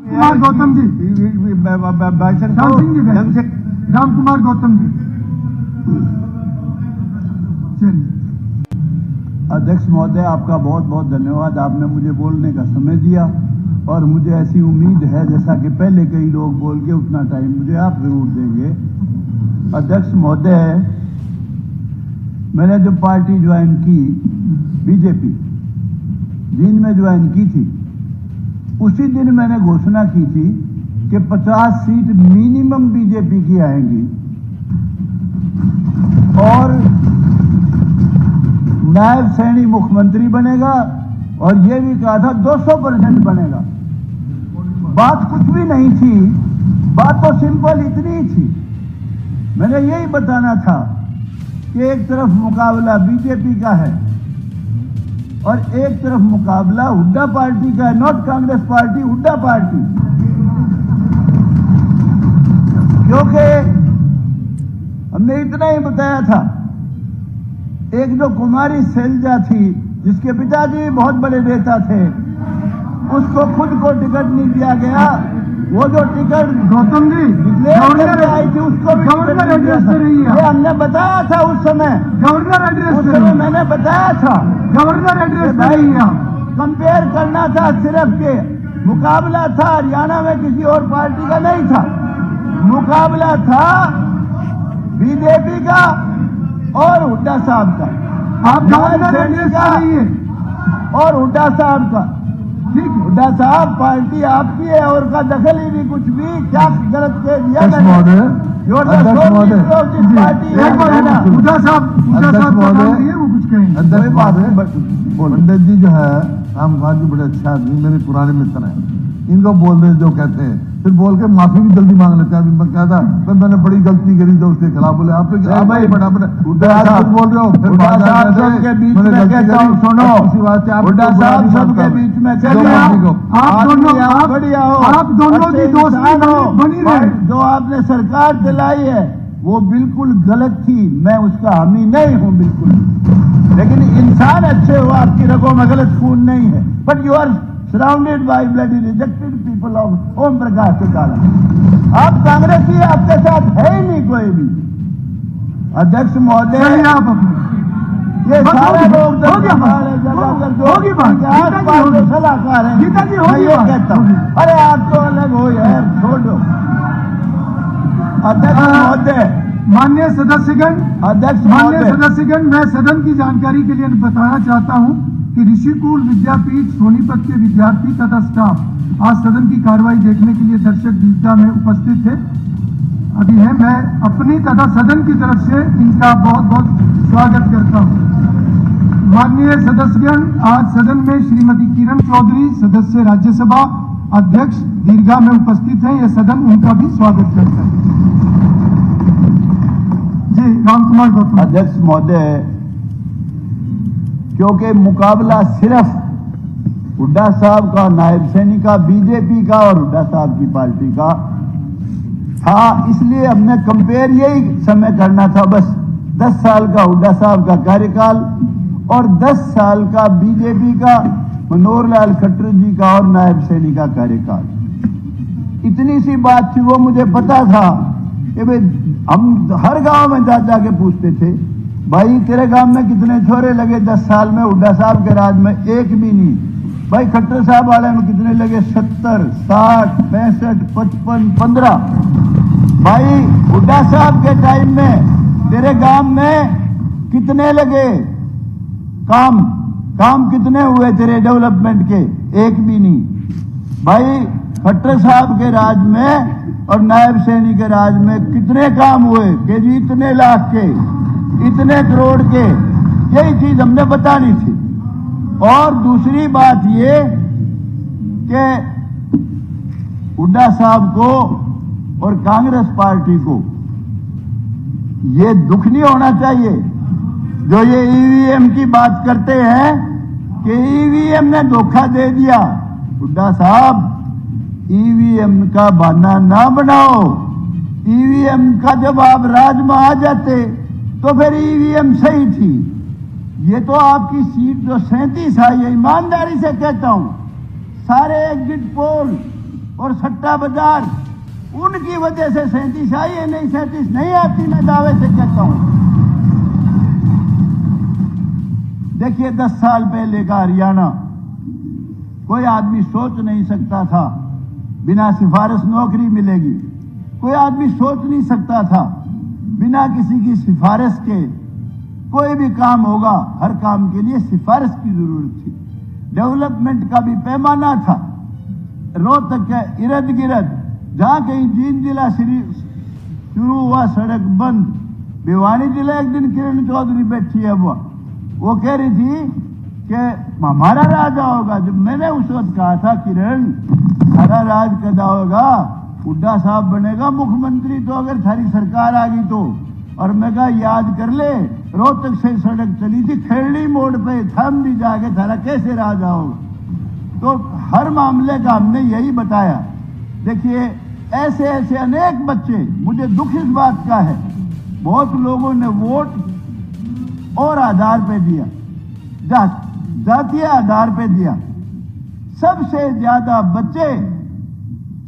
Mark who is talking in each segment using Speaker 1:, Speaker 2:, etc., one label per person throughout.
Speaker 1: कुमार गौतम जी, राम कुमार गौतम जी। चलिए
Speaker 2: अध्यक्ष महोदय, आपका बहुत बहुत धन्यवाद। आपने मुझे बोलने का समय दिया और मुझे ऐसी उम्मीद है जैसा कि पहले कई लोग बोल के उतना टाइम मुझे आप जरूर देंगे। अध्यक्ष महोदय, मैंने जब पार्टी ज्वाइन की, बीजेपी दिन में ज्वाइन की थी, उसी दिन मैंने घोषणा की थी कि 50 सीट मिनिमम बीजेपी की आएंगी और नायब सैनी मुख्यमंत्री बनेगा, और यह भी कहा था 200% बनेगा। बात कुछ भी नहीं थी, बात तो सिंपल इतनी ही थी। मैंने यही बताना था कि एक तरफ मुकाबला बीजेपी का है और एक तरफ मुकाबला हुड्डा पार्टी का है, not Congress party, Hooda party. क्योंकि हमने इतना ही बताया था, एक जो कुमारी शैलजा थी जिसके पिताजी बहुत बड़े नेता थे, उसको खुद को टिकट नहीं दिया गया। वो जो टिकट
Speaker 1: गौतम जी
Speaker 2: गवर्नर आई थी उसको
Speaker 1: गवर्नर एड्रेस कर रही है।
Speaker 2: ये हमने बताया था उस समय,
Speaker 1: गवर्नर एड्रेस
Speaker 2: उस
Speaker 1: कर
Speaker 2: समय
Speaker 1: रही है।
Speaker 2: मैंने बताया था
Speaker 1: गवर्नर एड्रेस कर रही है।
Speaker 2: कंपेयर करना था सिर्फ के मुकाबला था हरियाणा में किसी और पार्टी का नहीं था, मुकाबला था बीजेपी का और हुड्डा साहब का।
Speaker 1: आप गवर्नर एड्रेस कर रही है
Speaker 2: और हुड्डा साहब का।
Speaker 1: ठीक है।
Speaker 2: हुड्डा साहब, पार्टी आपकी है और का दखल ही नहीं कुछ भी। क्या गलत कह दिया
Speaker 1: अध्यक्ष महोदय,
Speaker 2: पार्टी है
Speaker 1: हुड्डा साहब बोल रही है, वो कुछ कहेंगे।
Speaker 2: अध्यक्ष महोदय,
Speaker 3: पंडित जी जो है रामकुमार जी बड़े अच्छे आदमी, मेरे पुराने मित्र हैं, इनको बोल रहे जो कहते हैं, फिर बोल के माफी भी जल्दी मांग लेते हैं। अभी मैं कहता मैंने बड़ी गलती करी जो उसके खिलाफ बोले, आप भाई बड़ा
Speaker 2: हुड्डा साहब
Speaker 3: बोल रहे हो, फिर
Speaker 2: हुड्डा साहब सबके बीच में कहता हूं, सुनो, हुड्डा साहब सबके बीच में
Speaker 1: आप दोनों की दोस्ती बनी रहे।
Speaker 2: जो आपने सरकार चलाई है वो बिल्कुल गलत थी, मैं उसका हामी नहीं हूं बिल्कुल, लेकिन इंसान अच्छे हो, आपकी रगों में गलत खून नहीं है। But you are surrounded by bloody rejected people of Om Prakash Chautala. आप कांग्रेसी, आपके साथ है ही नहीं कोई भी। अध्यक्ष महोदय, ये सारे लोग सलाहकार हैं, मैं ये कहता हूँ, अरे आप तो अलग हो यार, छोड़ो। अध्यक्ष महोदय,
Speaker 1: माननीय सदस्यगण, मैं सदन की जानकारी के लिए बताना चाहता हूं कि ऋषिकुल विद्यापीठ सोनीपत के विद्यार्थी तथा स्टाफ आज सदन की कार्रवाई देखने के लिए दर्शक दीर्घा में उपस्थित थे, अभी है। मैं अपनी तथा सदन की तरफ से इनका बहुत बहुत स्वागत करता हूं। माननीय सदस्यगण, आज सदन में श्रीमती किरण चौधरी, सदस्य राज्यसभा अध्यक्ष, दीर्घा में उपस्थित हैं। यह सदन उनका भी स्वागत करता है। जी, राम कुमार गौतम।
Speaker 2: अध्यक्ष महोदय, क्योंकि मुकाबला सिर्फ हुड्डा साहब का, नायब सैनी का, बीजेपी का और हुड्डा साहब की पार्टी का था, इसलिए हमने कंपेयर यही समय करना था बस। 10 साल का हुड्डा साहब का कार्यकाल और 10 साल का बीजेपी का, मनोहर लाल खट्टर जी का और नायब सैनी का कार्यकाल। इतनी सी बात थी, वो मुझे पता था कि भाई हम हर गांव में जा जाके पूछते थे, भाई तेरे गांव में कितने छोरे लगे 10 साल में? हुड्डा साहब के राज में एक भी नहीं। भाई खट्टर साहब वाले में कितने लगे? 70, 60, 65, 55, 15। भाई हुड्डा साहब के टाइम में तेरे गांव में कितने लगे? काम कितने हुए तेरे डेवलपमेंट के? एक भी नहीं। भाई खट्टर साहब के राज में और नायब सैनी के राज में कितने काम हुए कि जी इतने लाख के, इतने करोड़ के? यही चीज हमने बतानी थी। और दूसरी बात ये कि हुड्डा साहब को और कांग्रेस पार्टी को ये दुख नहीं होना चाहिए जो ये ईवीएम की बात करते हैं कि ईवीएम ने धोखा दे दिया। हुड्डा साहब, ईवीएम का बहाना ना बनाओ। ईवीएम का जब आप राज में आ जाते तो फिर ईवीएम सही थी। ये तो आपकी सीट जो 37 आई है, ईमानदारी से कहता हूं, सारे एग्जिट पोल और सट्टा बाजार, उनकी वजह से 37 आई है, नहीं 37 नहीं आती, मैं दावे से कहता हूं। देखिए 10 साल पहले का हरियाणा, कोई आदमी सोच नहीं सकता था बिना सिफारिश नौकरी मिलेगी, कोई आदमी सोच नहीं सकता था बिना किसी की सिफारिश के कोई भी काम होगा। हर काम के लिए सिफारिश की जरूरत थी। डेवलपमेंट का भी पैमाना था। रोहतक के इर्द गिर्द जहां कहीं जींद जिला शुरू हुआ सड़क बंद। भिवानी जिला एक दिन किरण चौधरी बैठी है, वो कह रही थी कि हमारा राज होगा। जब मैंने उस वक्त कहा था किरण हमारा राज कदा होगा, हुड्डा साहब बनेगा मुख्यमंत्री तो अगर थारी सरकार आ गई तो। और मैं कहा याद कर ले, रोहतक से सड़क चली थी खेड़ी मोड़ पे, थम भी जाके थारा कैसे राज होगा। तो हर मामले का हमने यही बताया। देखिए ऐसे ऐसे अनेक बच्चे, मुझे दुख इस बात का है बहुत लोगों ने वोट और आधार पे दिया, जातीय आधार पे दिया। सबसे ज्यादा बच्चे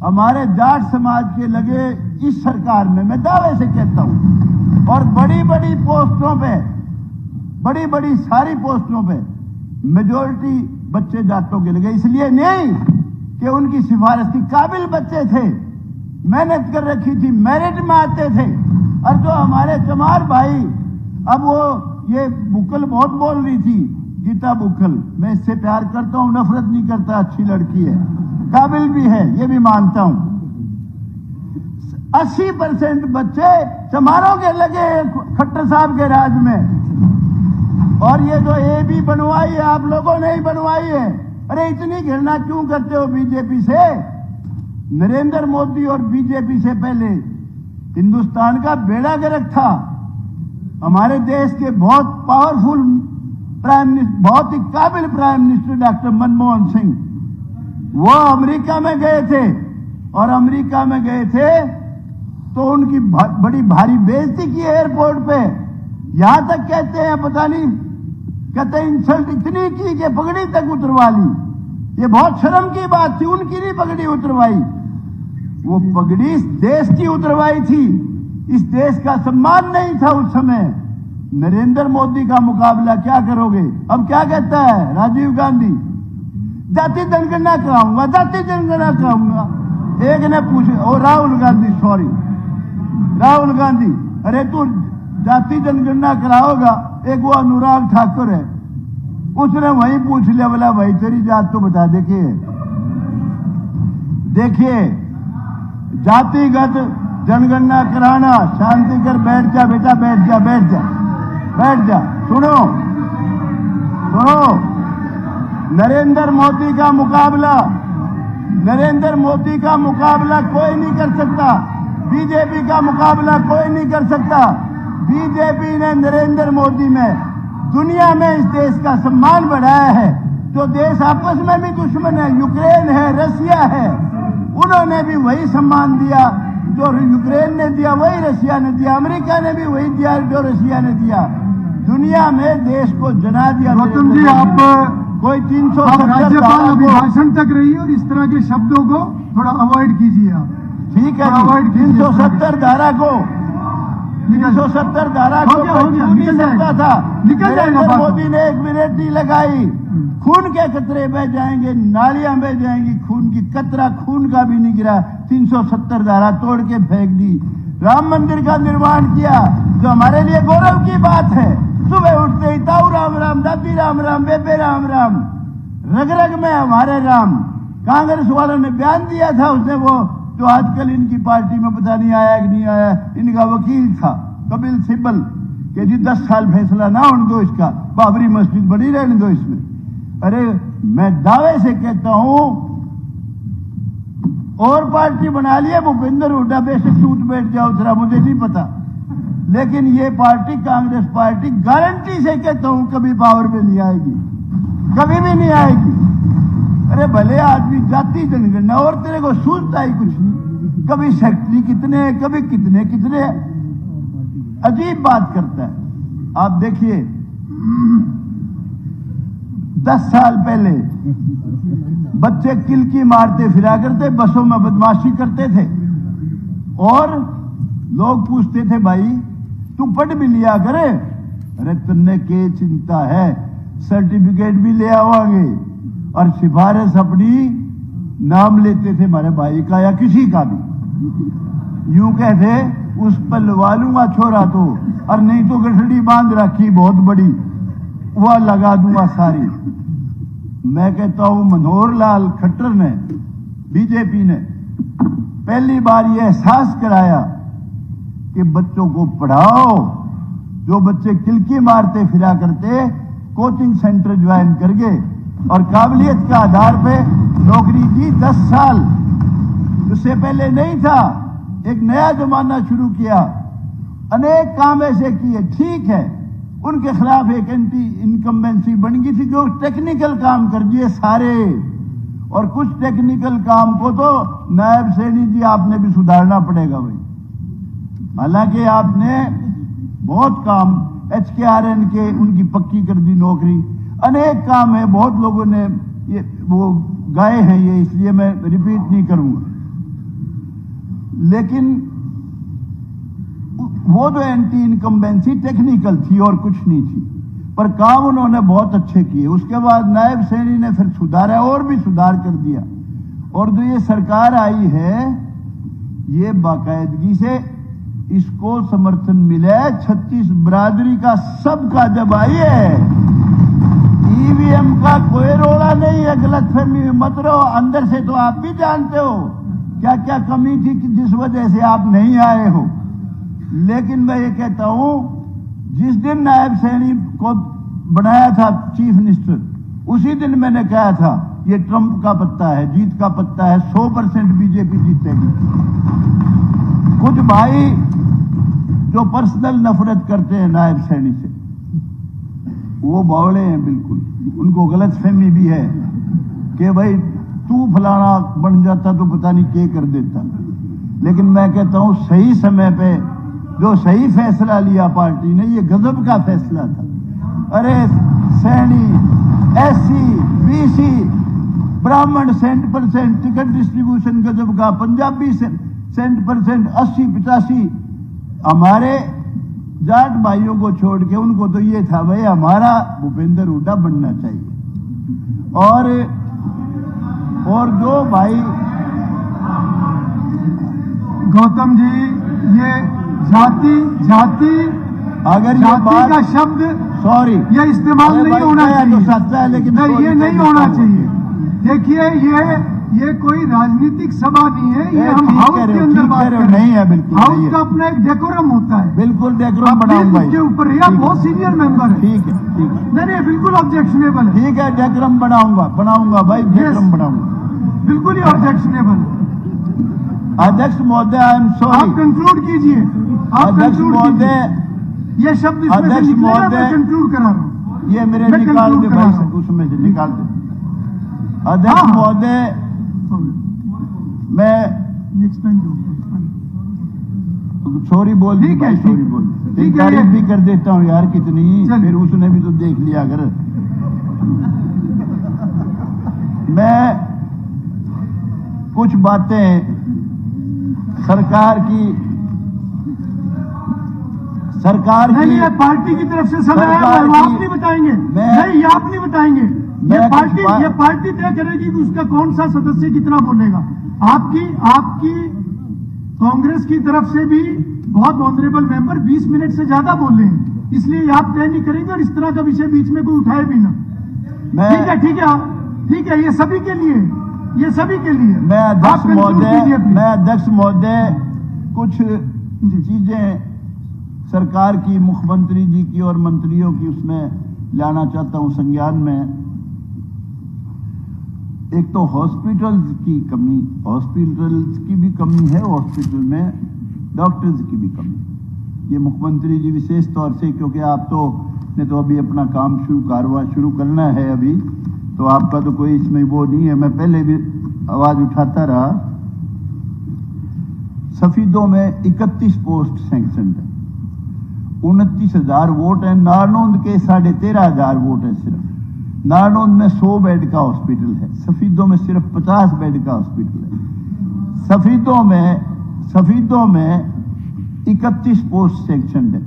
Speaker 2: हमारे जाट समाज के लगे इस सरकार में, मैं दावे से कहता हूं। और बड़ी बड़ी पोस्टों पे, बड़ी बड़ी सारी पोस्टों पे मेजोरिटी बच्चे जाटों के लगे। इसलिए नहीं कि उनकी सिफारिश की काबिल बच्चे थे, मेहनत कर रखी थी, मेरिट में आते थे। और जो हमारे चमार भाई, अब वो ये बुकल बहुत बोल रही थी, गीता बुकल, मैं इससे प्यार करता हूं, नफरत नहीं करता, अच्छी लड़की है, काबिल भी है, ये भी मानता हूं। 80% बच्चे चमारों के लगे खट्टर साहब के राज में। और ये जो AB बनवाई है आप लोगों ने ही बनवाई है। अरे इतनी घृणा क्यों करते हो बीजेपी से? नरेंद्र मोदी और बीजेपी से पहले हिंदुस्तान का बेड़ा गर्क था। हमारे देश के बहुत पावरफुल प्राइम मिनिस्टर, बहुत ही काबिल prime minister doctor Manmohan Singh, वो अमेरिका में गए थे। और अमेरिका में गए थे तो उनकी बड़ी भारी बेइज्जती की एयरपोर्ट पे। यहां तक कहते हैं, पता नहीं, कहते इंसल्ट इतनी की कि पगड़ी तक उतरवा ली। ये बहुत शर्म की बात थी, उनकी नहीं पगड़ी उतरवाई, वो पगड़ी इस देश की उतरवाई थी। इस देश का सम्मान नहीं था उस समय। नरेंद्र मोदी का मुकाबला क्या करोगे? अब क्या कहता है राजीव गांधी? जाति जनगणना कराऊंगा, जाति जनगणना कराऊंगा। एक ने पूछा, और राहुल गांधी, सॉरी राहुल गांधी, अरे तू जाति जनगणना कराओगा? एक वो अनुराग ठाकुर है, उसने वही पूछ लिया, बोला भाई तेरी जात तो बता। देखिए जातिगत जनगणना कराना, शांति कर, बैठ जा बेटा, बैठ जा, बैठ जा, बैठ जा। सुनो सुनो, नरेंद्र मोदी का मुकाबला, नरेंद्र मोदी का मुकाबला कोई नहीं कर सकता। बीजेपी का मुकाबला कोई नहीं कर सकता। बीजेपी ने नरेंद्र मोदी में दुनिया में इस देश का सम्मान बढ़ाया है। जो देश आपस में भी दुश्मन है, यूक्रेन है, रशिया है, उन्होंने भी वही सम्मान दिया जो यूक्रेन ने दिया, वही रशिया ने दिया। अमेरिका ने भी वही दिया जो रशिया ने दिया। दुनिया में देश को जना दिया।
Speaker 1: गौतम जी, आप
Speaker 2: कोई 370
Speaker 1: राज्यपाल अभिभाषण तक रही और इस तरह के शब्दों को थोड़ा अवॉइड कीजिए आप।
Speaker 2: ठीक है, 370 धारा को, 370 धारा को निकल सकता था।
Speaker 1: निकल जाएगा।
Speaker 2: मोदी ने 1 मिनट नहीं लगाई, खून के कतरे बह जाएंगे, नालियां बह जाएंगी, खून की कतरा खून का भी नहीं गिरा। 370 धारा तोड़ के फेंक दी। राम मंदिर का निर्माण किया, जो हमारे लिए गौरव की बात है। सुबह उठते ही ताऊ राम राम, दादी राम राम, बेबे राम राम, रग रग में हमारे राम। कांग्रेस वालों ने बयान दिया था, उसने वो जो आजकल इनकी पार्टी में पता नहीं आया कि नहीं आया, इनका वकील था कपिल सिब्बल, कि जी 10 साल फैसला ना होने दो इसका, बाबरी मस्जिद बनी रहने दो इसमें। अरे मैं दावे से कहता हूं, और पार्टी बना लिया भूपेंद्र हुड्डा, बेशक टूट बैठ जाओ जरा, मुझे नहीं पता, लेकिन ये पार्टी, कांग्रेस पार्टी, गारंटी से कहता हूं कभी पावर में नहीं आएगी, कभी भी नहीं आएगी। अरे भले आदमी जाति जनगणना, और तेरे को सूझता ही कुछ नहीं। कभी सेक्रेटरी कितने, कभी कितने कितने, अजीब बात करता है। आप देखिए 10 साल पहले बच्चे किलकी मारते फिरा करते, बसों में बदमाशी करते थे और लोग पूछते थे भाई तू पढ़ भी लिया करे, अरे तुमने के चिंता है, सर्टिफिकेट भी ले आवांगे और सिफारिश अपनी नाम लेते थे हमारे भाई का या किसी का भी, यूं कहते उस पर लगा लूंगा छोरा तो, और नहीं तो गठड़ी बांध रखी बहुत बड़ी वह लगा दूंगा सारी। मैं कहता हूं मनोहर लाल खट्टर ने, बीजेपी ने पहली बार यह एहसास कराया कि बच्चों को पढ़ाओ, जो बच्चे किलकी मारते फिरा करते कोचिंग सेंटर ज्वाइन करके और काबिलियत के आधार पे नौकरी की। 10 साल उससे पहले नहीं था, एक नया जमाना शुरू किया, अनेक काम ऐसे किए। ठीक है उनके खिलाफ एक एंटी इनकम्बेंसी बन गई थी जो टेक्निकल काम कर दिए सारे, और कुछ टेक्निकल काम को तो नायब सैनी जी आपने भी सुधारना पड़ेगा भाई। हालांकि आपने बहुत काम HKRN के उनकी पक्की कर दी नौकरी, अनेक काम है, बहुत लोगों ने ये वो गाए हैं ये, इसलिए मैं रिपीट नहीं करूंगा। लेकिन वो जो एंटी इनकम्बेंसी टेक्निकल थी और कुछ नहीं थी, पर काम उन्होंने बहुत अच्छे किए। उसके बाद नायब सैनी ने फिर सुधारा और भी सुधार कर दिया, और जो ये सरकार आई है ये बाकायदगी से इसको समर्थन मिला है 36 बरादरी का, सबका जब आई है। EVM का कोई रोड़ा नहीं है, गलतफहमी में मत रहो, अंदर से तो आप भी जानते हो क्या क्या कमी थी कि जिस वजह से आप नहीं आए हो। लेकिन मैं ये कहता हूं जिस दिन नायब सैनी को बनाया था चीफ मिनिस्टर, उसी दिन मैंने कहा था ये ट्रंप का पत्ता है, जीत का पत्ता है, 100% बीजेपी जीतेगी। कुछ भाई जो पर्सनल नफरत करते हैं नायब सैनी से, वो बावड़े हैं बिल्कुल, उनको गलतफहमी भी है कि भाई तू फलाना बन जाता तो पता नहीं क्या कर देता। लेकिन मैं कहता हूं सही समय पे जो सही फैसला लिया पार्टी ने, ये गजब का फैसला था। अरे सैनी, SC, BC, ब्राह्मण 100% टिकट डिस्ट्रीब्यूशन गजब का, पंजाबी 100%, 80-85 हमारे जाट भाइयों को छोड़ के उनको तो ये था भाई हमारा भूपेंद्र हुड्डा बनना चाहिए। और जो भाई
Speaker 1: गौतम जी ये जाति
Speaker 2: अगर ये
Speaker 1: जाति
Speaker 2: बात
Speaker 1: का शब्द
Speaker 2: सॉरी
Speaker 1: ये इस्तेमाल नहीं होना चाहिए,
Speaker 2: तो सच्चा है, लेकिन
Speaker 1: नहीं ये नहीं होना चाहिए। देखिए ये कोई राजनीतिक सभा नहीं है, ये हम हाउस के अंदर बात कर रहे हैं।
Speaker 2: नहीं है बिल्कुल,
Speaker 1: हाउस का अपना एक डेकोरम होता है,
Speaker 2: बिल्कुल डेकोरम बनाऊंगा
Speaker 1: इसके ऊपर या बहुत सीनियर मेंबर है।
Speaker 2: ठीक है
Speaker 1: नहीं बिल्कुल ऑब्जेक्शनेबल है।
Speaker 2: ठीक है, डेकोरम बनाऊंगा भाई, डेकोरम बनाऊंगा,
Speaker 1: बिल्कुल ही ऑब्जेक्शनेबल है।
Speaker 2: अध्यक्ष महोदय आई एम
Speaker 1: आप
Speaker 2: सॉरी,
Speaker 1: कंक्लूड कीजिए, आप
Speaker 2: अध्यक्ष
Speaker 1: कंक्लूड
Speaker 2: महोदय,
Speaker 1: कीजिए। ये शब्द इसमें से
Speaker 2: अध्यक्ष
Speaker 1: निकलेगा, मैं
Speaker 2: महोदय,
Speaker 1: कंक्लूड करा रहा हूं।
Speaker 2: ये मेरे
Speaker 1: मैं
Speaker 2: निकाल
Speaker 1: conclude
Speaker 2: दे
Speaker 1: करा
Speaker 2: भाई,
Speaker 1: रहा हूं।
Speaker 2: उसमें से निकाल दे। अध्यक्ष
Speaker 1: हाँ।
Speaker 2: महोदय मैं सॉरी बोल दी,
Speaker 1: ठीक है,
Speaker 2: सॉरी बोल,
Speaker 1: ठीक है,
Speaker 2: तारीफ
Speaker 1: ये-
Speaker 2: भी कर देता हूँ यार कितनी,
Speaker 1: चलिए।
Speaker 2: फिर उसने भी तो देख लिया। अगर मैं कुछ बातें सरकार की
Speaker 1: नहीं ये पार्टी की तरफ से समय है,
Speaker 2: सरकार
Speaker 1: वो आप
Speaker 2: की-
Speaker 1: नहीं बताएंगे,
Speaker 2: मैं-
Speaker 1: नहीं ये आप नहीं बताएंगे।
Speaker 2: मैं
Speaker 1: ये
Speaker 2: कुछ
Speaker 1: पार्टी तय करेगी कि उसका कौन सा सदस्य कितना बोलेगा। आपकी कांग्रेस की तरफ से भी बहुत ऑनरेबल मेंबर 20 मिनट से ज्यादा बोल रहे हैं, इसलिए आप तय नहीं करेंगे और इस तरह का विषय बीच में कोई उठाए भी ना। ठीक है, ये सभी के लिए, ये सभी के लिए।
Speaker 2: मैं
Speaker 1: आप
Speaker 2: अध्यक्ष
Speaker 1: conclude कीजिए, please।
Speaker 2: महोदय कुछ चीजें सरकार की, मुख्यमंत्री जी की और मंत्रियों की उसमें लाना चाहता हूं संज्ञान में। एक तो हॉस्पिटल्स की कमी, हॉस्पिटल्स की भी कमी है, हॉस्पिटल में डॉक्टर्स की भी कमी। ये मुख्यमंत्री जी विशेष तौर से, क्योंकि आप तो ने तो अभी अपना काम कारवा शुरू करना है अभी, तो आपका तो कोई इसमें वो नहीं है। मैं पहले भी आवाज उठाता रहा। सफीदों में 31 पोस्ट सैंक्शन है, 29,000 वोट है, नारनौंद के 13,500 वोट है सिर्फ। नारनौंद में 100 बेड का हॉस्पिटल है, सफीदों में सिर्फ 50 बेड का हॉस्पिटल है। सफीदों में 31 पोस्ट सेक्शन है,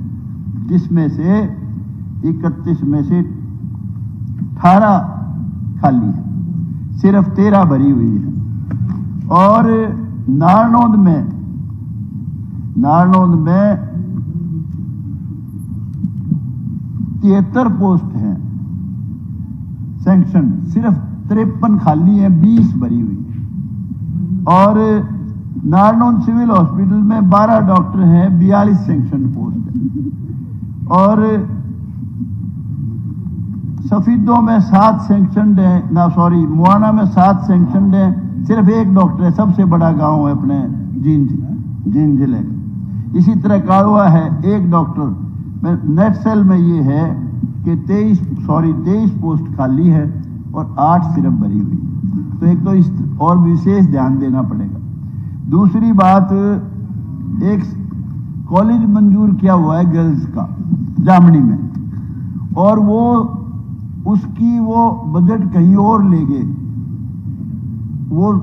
Speaker 2: जिसमें से 31 में से 18 खाली है, सिर्फ 13 भरी हुई है। और नारनौंद में 73 पोस्ट हैं सैंक्शन, सिर्फ 53 खाली हैं, 20 भरी हुई है। और नारनौंद सिविल हॉस्पिटल में 12 डॉक्टर हैं, 42 सैंक्शन पोस्ट है। और सफीदों में 7 सैंक्शनड है, मुआना में 7 सैंक्शनड है, सिर्फ 1 डॉक्टर है, सबसे बड़ा गांव है अपने जींद जिले का। इसी तरह काड़वा है, 1 डॉक्टर। नेट सेल में ये है कि 23 पोस्ट खाली है और 8 सिर्फ भरी हुई है। तो एक तो इस और विशेष ध्यान देना पड़ेगा। दूसरी बात, एक कॉलेज मंजूर किया हुआ है गर्ल्स का जामनी में, और उसकी बजट कहीं और ले गए। वो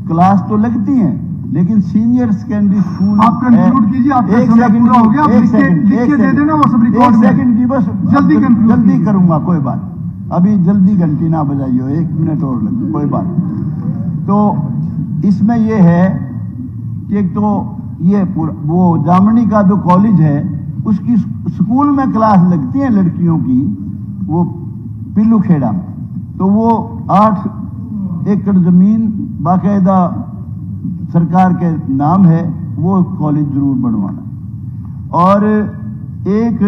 Speaker 2: क्लास तो लगती हैं, लेकिन सीनियर सेकेंडरी स्कूल
Speaker 1: आप कंक्लूड कीजिए, आपका समय पूरा हो गया, लिख के दे देना, वो सब रिकॉर्ड में।
Speaker 2: 1 सेकंड की बस, जल्दी करूंगा, कोई बात अभी जल्दी घंटी ना बजाइयो, 1 मिनट और लगे, कोई बात। तो इसमें यह है कि एक तो ये वो जामनी का जो कॉलेज है, उसकी स्कूल में क्लास लगती है लड़कियों की, वो पिल्लू खेड़ा में, तो वो 8 एकड़ जमीन बाकायदा सरकार के नाम है, वो कॉलेज जरूर बनवाना। और एक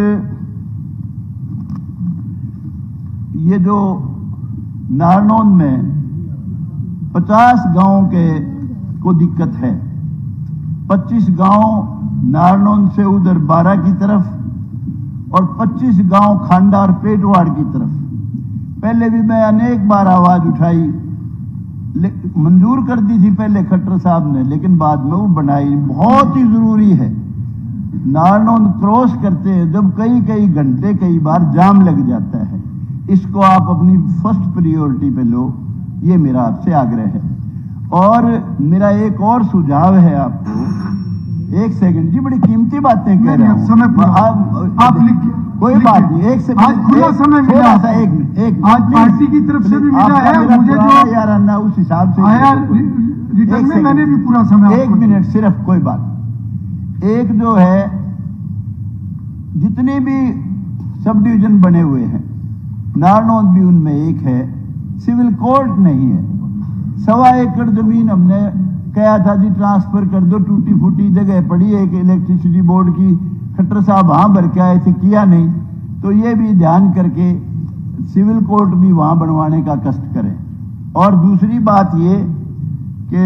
Speaker 2: ये जो नारनौंद में 50 गांव को दिक्कत है, 25 गांव नारनौंद से उधर 12 की तरफ और 25 गांव खांडा और पेटवाड़ की तरफ। पहले भी मैं अनेक बार आवाज उठाई, मंजूर कर दी थी पहले खट्टर साहब ने, लेकिन बाद में वो बनाई। बहुत ही जरूरी है, नारनौंद क्रॉस करते हैं जब कई घंटे कई बार जाम लग जाता है, इसको आप अपनी फर्स्ट प्रायोरिटी पे लो, ये मेरा आपसे आग्रह है। और मेरा एक और सुझाव है आपको, 1 सेकंड जी, बड़ी कीमती बातें कह रहे हैं,
Speaker 1: समय आप लिख,
Speaker 2: कोई बात नहीं, 1 सेकंड,
Speaker 1: आज खुला समय मिला,
Speaker 2: एक
Speaker 1: आज पार्टी की तरफ से भी मिला है, मुझे जो
Speaker 2: यार अन्ना उस हिसाब से
Speaker 1: आया रिटर्न में, मैंने भी पूरा समय।
Speaker 2: 1 मिनट सिर्फ, कोई बात। एक जो है, जितने भी सब डिवीजन बने हुए हैं, नारनौंद भी उनमें एक है, सिविल कोर्ट नहीं है। 1.25 एकड़ जमीन हमने कहा था जी ट्रांसफर कर दो, टूटी फूटी जगह पड़ी है एक इलेक्ट्रिसिटी बोर्ड की, खट्टर साहब वहां भर के आए थे, किया नहीं। तो ये भी ध्यान करके सिविल कोर्ट भी वहां बनवाने का कष्ट करें। और दूसरी बात ये कि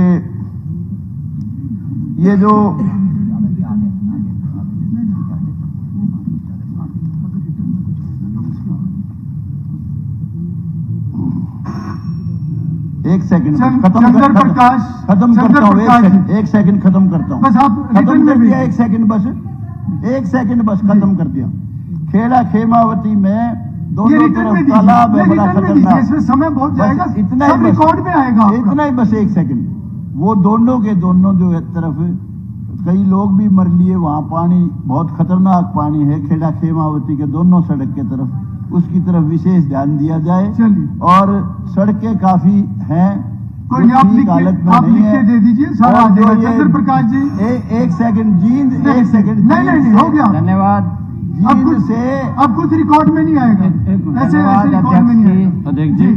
Speaker 2: ये जो एक सेकंड खत्म करता हूँ, एक सेकंड खत्म करता हूँ,
Speaker 1: बस आप
Speaker 2: खत्म कर दिया, 1 सेकंड बस खत्म कर दिया। खेड़ा खेमावती में दोनों तरफ तालाब है, बड़ा खतरनाक,
Speaker 1: इसमें समय बहुत जाएगा,
Speaker 2: इतना
Speaker 1: सब रिकॉर्ड में आएगा,
Speaker 2: इतना ही बस 1 सेकंड। वो दोनों के दोनों जो है तरफ कई लोग भी मर लिए, वहां पानी बहुत खतरनाक पानी है, खेड़ा खेमावती के दोनों सड़क के तरफ, उसकी तरफ विशेष ध्यान दिया जाए। और सड़कें काफी हैं,
Speaker 1: कोई आप लिख के दे दीजिए, सारा आ जाएगा। चंद्र प्रकाश जी,
Speaker 2: 1 सेकंड जींद, 1 सेकंड,
Speaker 1: नहीं हो गया,
Speaker 2: धन्यवाद।
Speaker 1: अब कुछ रिकॉर्ड में नहीं आएगा, ऐसे रिकॉर्ड में नहीं आएगा।
Speaker 2: अध्यक्ष जी,